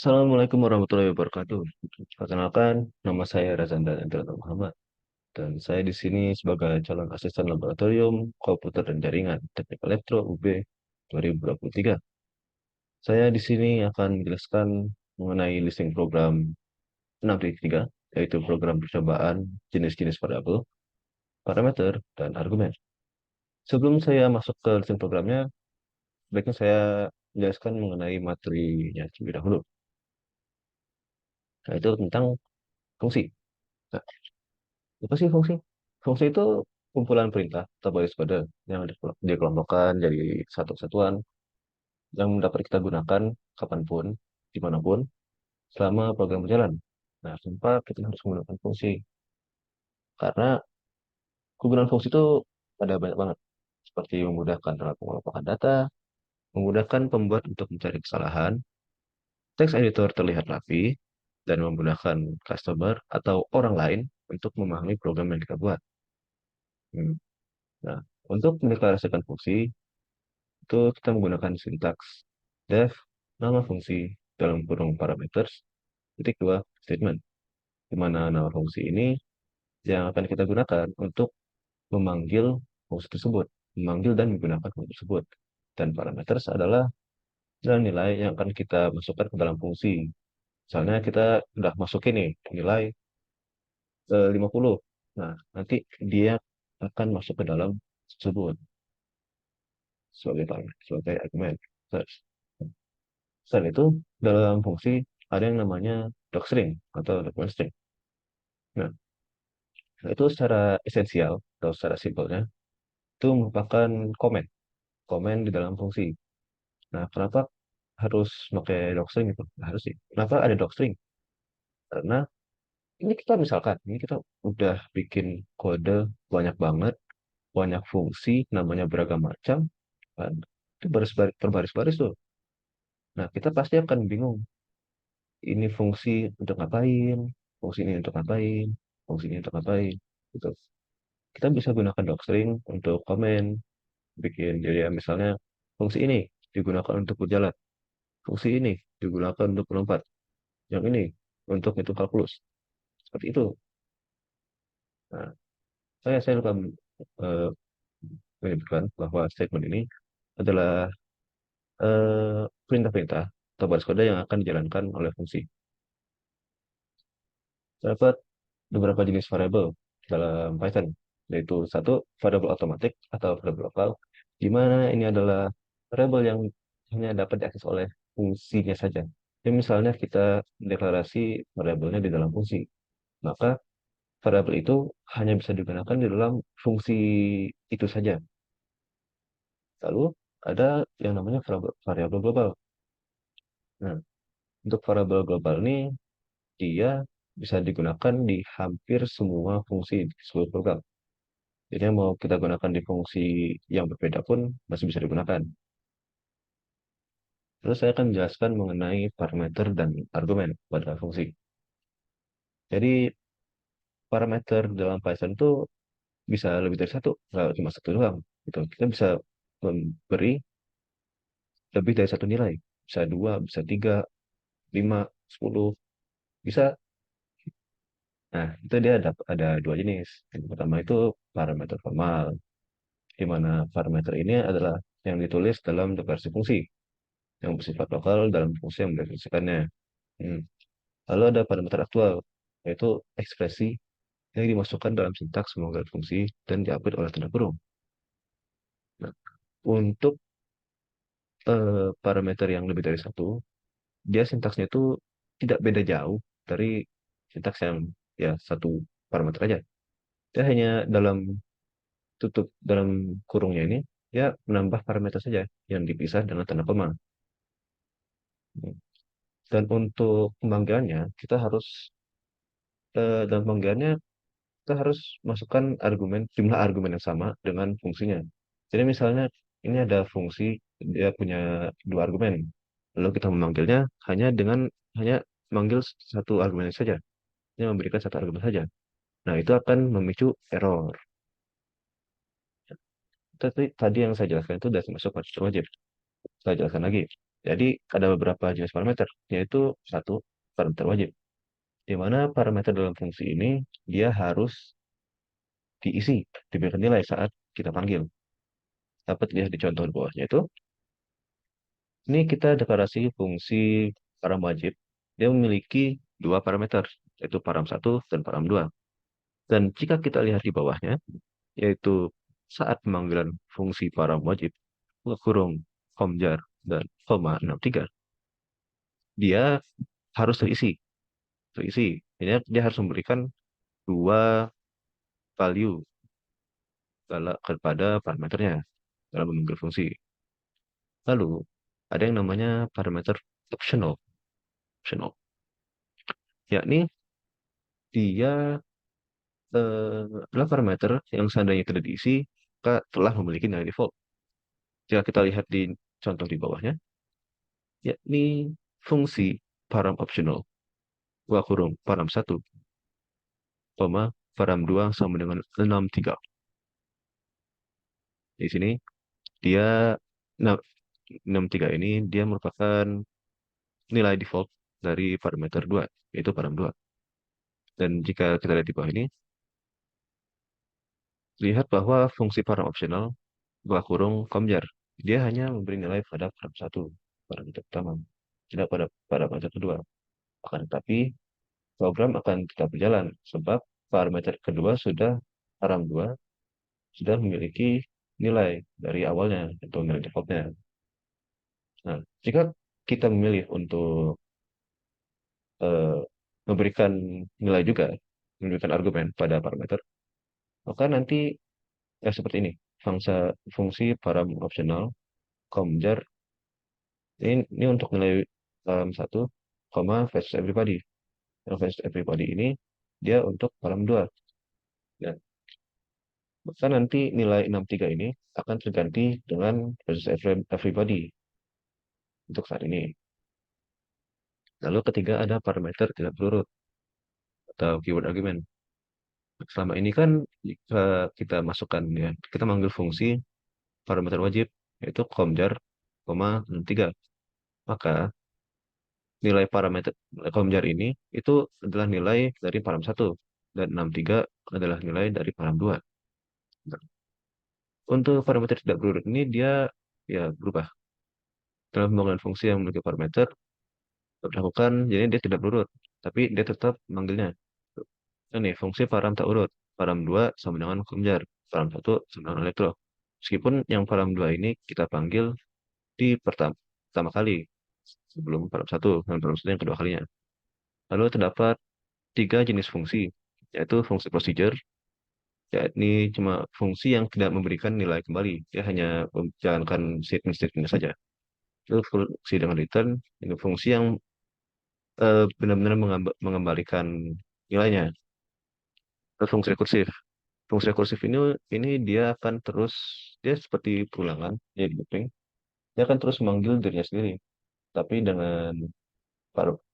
Assalamualaikum warahmatullahi wabarakatuh. Perkenalkan, nama saya Razanda Endra Muhammad, dan saya di sini sebagai calon asisten laboratorium komputer dan jaringan Teknik Elektro UB 2023. Saya di sini akan menjelaskan mengenai listing program 6.3, yaitu program percobaan jenis-jenis variabel, parameter, dan argumen. Sebelum saya masuk ke listing programnya, baiknya saya menjelaskan mengenai materinya terlebih dahulu, yaitu tentang fungsi. Nah, apa sih fungsi? Fungsi itu kumpulan perintah atau baris kode yang dikelompokkan jadi satu kesatuan yang dapat kita gunakan kapanpun, dimanapun, selama program berjalan. Nah, kenapa kita harus menggunakan fungsi? Karena kegunaan fungsi itu ada banyak banget, seperti memudahkan dalam pengelompokan data, memudahkan pembuat untuk mencari kesalahan, teks editor terlihat rapi, dan memudahkan customer atau orang lain untuk memahami program yang kita buat. Hmm. Nah, untuk mendeklarasikan fungsi, itu kita menggunakan sintaks def nama fungsi dalam kurung parameters titik dua statement, di mana nama fungsi ini yang akan kita gunakan untuk memanggil fungsi tersebut, memanggil dan menggunakan fungsi tersebut. Dan parameters adalah nilai yang akan kita masukkan ke dalam fungsi. Misalnya kita udah masukin nih nilai 50. Nah, nanti dia akan masuk ke dalam tersebut sebagai parameter, sebagai argumen. Terus, selain itu, dalam fungsi ada yang namanya docstring atau document string. Nah, itu secara esensial atau secara simpelnya itu merupakan komen, komen di dalam fungsi. Nah, kenapa harus pakai docstring itu? Nah, harus sih. Kenapa ada docstring? Karena ini kita misalkan, ini kita udah bikin kode banyak banget, banyak fungsi, namanya beragam macam, kan? Itu baris-baris, berbaris-baris tuh. Nah, kita pasti akan bingung ini fungsi untuk ngapain, fungsi ini untuk ngapain, fungsi ini untuk ngapain, gitu. Kita bisa gunakan docstring untuk komen, bikin jadi ya, misalnya fungsi ini digunakan untuk berjalan, fungsi ini digunakan untuk melompat, yang ini untuk itu kalkulus, seperti itu. Nah, saya lupa eh, menyebutkan bahwa statement ini adalah perintah-perintah atau baris kode yang akan dijalankan oleh fungsi. Terdapat beberapa jenis variabel dalam Python, yaitu satu variabel otomatik atau variabel lokal, di mana ini adalah variabel yang hanya dapat diakses oleh fungsinya saja. Jadi misalnya kita deklarasi variabelnya di dalam fungsi, maka variabel itu hanya bisa digunakan di dalam fungsi itu saja. Lalu ada yang namanya variabel global. Nah, untuk variabel global ini dia bisa digunakan di hampir semua fungsi di seluruh program. Jadi yang mau kita gunakan di fungsi yang berbeda pun masih bisa digunakan. Terus saya akan menjelaskan mengenai parameter dan argumen pada fungsi. Jadi parameter dalam Python itu bisa lebih dari satu, nggak cuma satu doang. Gitu. Kita bisa memberi lebih dari satu nilai. Bisa dua, bisa tiga, lima, 10, bisa. Nah, itu dia ada dua jenis. Yang pertama itu parameter formal, di mana parameter ini adalah yang ditulis dalam deklarasi fungsi, yang bersifat lokal dalam fungsi yang mendefiniasikannya. Hmm. Lalu ada parameter aktual, yaitu ekspresi yang dimasukkan dalam sintaks pemanggilan fungsi dan diupdate oleh tanda kurung. Nah, untuk parameter yang lebih dari satu, dia sintaksnya itu tidak beda jauh dari sintaks yang ya satu parameter aja. Dia hanya dalam tutup dalam kurungnya ini, ya menambah parameter saja yang dipisah dengan tanda koma. Dan untuk pemanggilannya, kita harus dalam pemanggilannya kita harus masukkan argumen jumlah argumen yang sama dengan fungsinya. Jadi misalnya ini ada fungsi dia punya dua argumen, lalu kita memanggilnya hanya manggil satu argumen saja, hanya memberikan satu argumen saja. Nah itu akan memicu error. Tapi tadi yang saya jelaskan itu sudah masuk masuk wajib. Saya jelaskan lagi. Jadi ada beberapa jenis parameter, yaitu satu parameter wajib, di mana parameter dalam fungsi ini dia harus diisi, diberikan nilai saat kita panggil. Dapat dilihat di contoh di bawahnya itu. Ini kita deklarasi fungsi param wajib. Dia memiliki dua parameter, yaitu param 1 dan param 2. Dan jika kita lihat di bawahnya, yaitu saat pemanggilan fungsi param wajib, kurung, komjar, dan koma 63, dia harus terisi. Terisi. Dia harus memberikan dua value kepada parameternya dalam memanggil fungsi. Lalu, ada yang namanya parameter optional. Optional. Yakni dia adalah parameter yang seandainya tidak diisi, maka telah memiliki nilai default. Jika kita lihat di contoh di bawahnya, yakni fungsi param optional, dua kurung param 1, koma, param 2 sama dengan 63. Di sini, dia, nah, 63 ini dia merupakan nilai default dari parameter 2, yaitu param 2. Dan jika kita lihat di bawah ini, lihat bahwa fungsi param optional, dua kurung komjar, dia hanya memberi nilai pada param 1, parameter pertama, tidak pada parameter kedua. Akan tetapi, program akan tetap berjalan sebab parameter kedua sudah param 2 sudah memiliki nilai dari awalnya atau nilai defaultnya. Nah, jika kita memilih untuk eh, memberikan nilai juga, memberikan argumen pada parameter, maka nanti ya seperti ini. Fungsi param optional komjar ini untuk nilai param 1, koma versus everybody. Yang versus everybody ini dia untuk param 2. Ya, maka nanti nilai 63 ini akan terganti dengan versus everybody untuk saat ini. Lalu ketiga ada parameter tidak berurut atau keyword argument. Selama ini kan jika kita masukkan ya, kita manggil fungsi parameter wajib yaitu komjar, koma 63. Maka nilai parameter komjar ini itu adalah nilai dari param 1 dan 63 adalah nilai dari param 2. Nah, untuk parameter tidak berurut ini dia ya berubah. Dalam pembangunan fungsi yang memiliki parameter dilakukan, jadi dia tidak berurut, tapi dia tetap manggilnya. Ini fungsi param tak urut. Param 2 sama dengan komjar. Param 1 sama dengan elektro. Meskipun yang param 2 ini kita panggil di pertama kali sebelum param 1 dan param 1 yang kedua kalinya. Lalu terdapat tiga jenis fungsi, yaitu fungsi procedure, yakni cuma fungsi yang tidak memberikan nilai kembali. Dia hanya menjalankan statement-statement saja. Lalu fungsi dengan return, ini fungsi yang benar-benar mengembalikan nilainya. Lalu fungsi rekursif. Fungsi rekursif ini dia akan terus, dia seperti pulangan, jadi looping. Dia akan terus memanggil dirinya sendiri, tapi dengan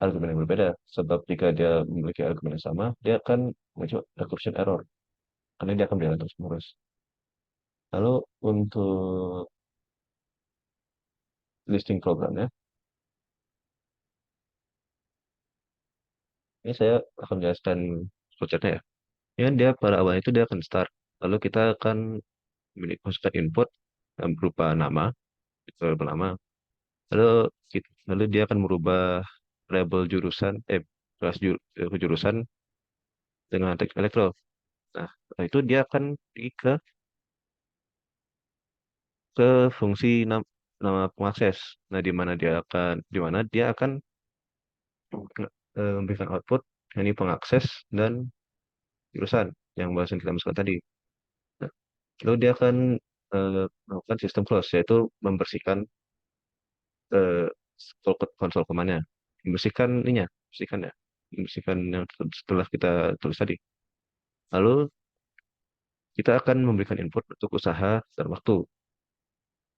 argumen yang berbeda. Sebab jika dia memiliki argumen yang sama, dia akan muncul recursion error, karena dia akan berjalan terus menerus. Lalu untuk listing programnya, ini saya akan menjelaskan flowchartnya ya. Ini kan dia pada awalnya itu dia akan start, lalu kita akan masukkan input yang berupa nama, itu nama. Lalu lalu dia akan merubah label jurusan, kelas jurusan dengan teknik elektro. Nah, setelah itu dia akan pergi ke fungsi nama pengakses. Nah, di mana dia akan memberikan output ini pengakses dan jurusan yang barusan kita masukkan tadi. Nah, lalu dia akan melakukan sistem close, yaitu membersihkan eh, konsol command-nya. Membersihkan ininya, bersihkan ya. Membersihkan yang setelah kita tulis tadi. Lalu kita akan memberikan input untuk usaha dan waktu.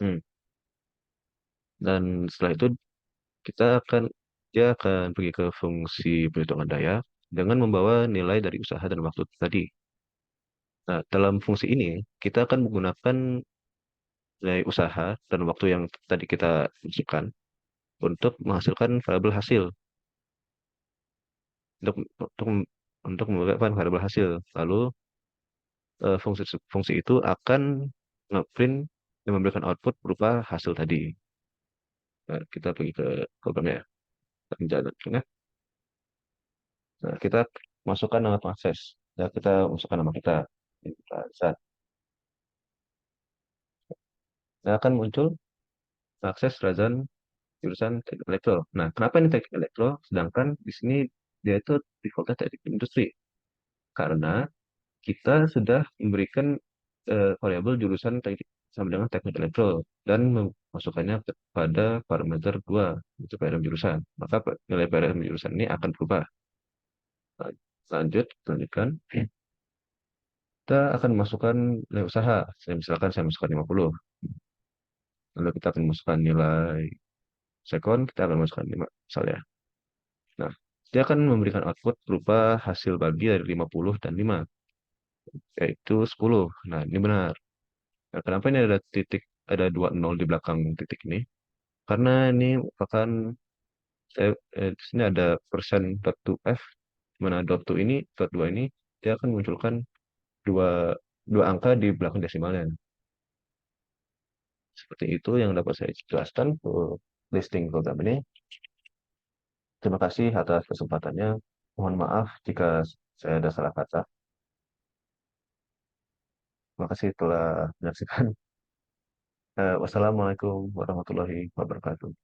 Hmm. Dan setelah itu kita akan dia akan pergi ke fungsi perhitungan daya dengan membawa nilai dari usaha dan waktu tadi. Nah, dalam fungsi ini kita akan menggunakan nilai usaha dan waktu yang tadi kita masukkan untuk menghasilkan variabel hasil, untuk untuk untuk membuat variabel hasil. Lalu fungsi fungsi itu akan ngeprint dan memberikan output berupa hasil tadi. Nah, kita pergi ke programnya ya. Kita jalan. Nah, kita masukkan nama pengakses. Ya, kita masukkan nama kita. Kita set. Nah, akan muncul akses Razan jurusan teknik elektro. Nah, kenapa ini teknik elektro? Sedangkan di sini dia itu defaultnya teknik industri. Karena kita sudah memberikan variabel jurusan teknik sama dengan teknik elektro dan memasukkannya pada parameter 2 itu PRM jurusan. Maka nilai PRM jurusan ini akan berubah. Nah, lanjut, lanjutkan. Kita akan masukkan nilai usaha. Misalkan saya masukkan 50. Lalu kita akan masukkan nilai sekon, kita akan masukkan 5 misalnya. Nah, dia akan memberikan output berupa hasil bagi dari 50 dan 5, yaitu 10. Nah, ini benar. Nah, kenapa ini ada titik, ada 2 nol di belakang titik ini? Karena ini merupakan, di sini ada persen dot to f, di mana dot to ini, dot 2 ini, dia akan munculkan dua, dua angka di belakang desimalnya. Seperti itu yang dapat saya jelaskan untuk listing program ini. Terima kasih atas kesempatannya. Mohon maaf jika saya ada salah kata. Terima kasih telah menyaksikan. Wassalamualaikum warahmatullahi wabarakatuh.